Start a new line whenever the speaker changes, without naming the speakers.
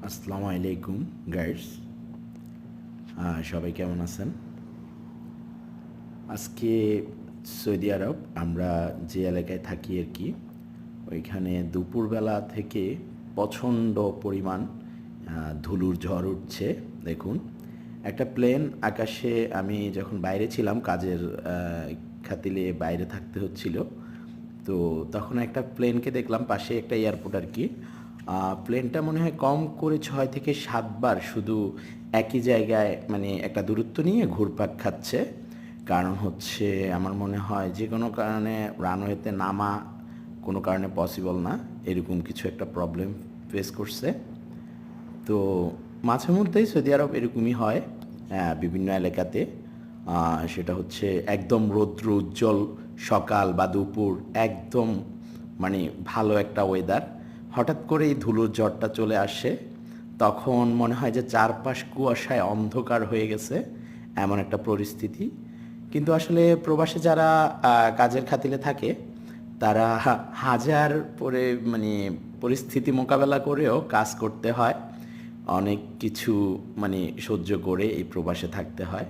আসসালামু আলাইকুম গাইস, সবাই কেমন আছেন? আজকে সৌদি আরব আমরা যে এলাকায় থাকি আর কি, ওইখানে দুপুরবেলা থেকে প্রচণ্ড পরিমাণ ধুলোর ঝড় উঠছে। দেখুন, একটা প্লেন আকাশে, আমি যখন বাইরে ছিলাম কাজের খাতিরে বাইরে থাকতে হচ্ছিল, তো তখন একটা প্লেনকে দেখলাম পাশে, একটা এয়ারপোর্ট আর কি। প্লেনটা মনে হয় কম করে 6 থেকে 7 বার শুধু একই জায়গায় মানে একটা দূরত্ব নিয়ে ঘুরপাক খাচ্ছে। কারণ হচ্ছে আমার মনে হয় যে কোনো কারণে রানওয়েতে নামা কোনো কারণে পসিবল না, এরকম কিছু একটা প্রবলেম ফেস করছে। তো মাঝে মধ্যেই সৌদি আরব এরকমই হয়, বিভিন্ন এলাকাতে। সেটা হচ্ছে একদম রৌদ্র উজ্জ্বল সকাল বা দুপুর, একদম মানে ভালো একটা ওয়েদার, হঠাৎ করেই ধুলোর ঝড়টা চলে আসে। তখন মনে হয় যে চারপাশ কুয়াশায় অন্ধকার হয়ে গেছে, এমন একটা পরিস্থিতি। কিন্তু আসলে প্রবাসে যারা কাজের খাতিরে থাকে, তারা হাজার পরে মানে পরিস্থিতি মোকাবেলা করেও কাজ করতে হয়, অনেক কিছু মানে সহ্য করে এই প্রবাসে থাকতে হয়।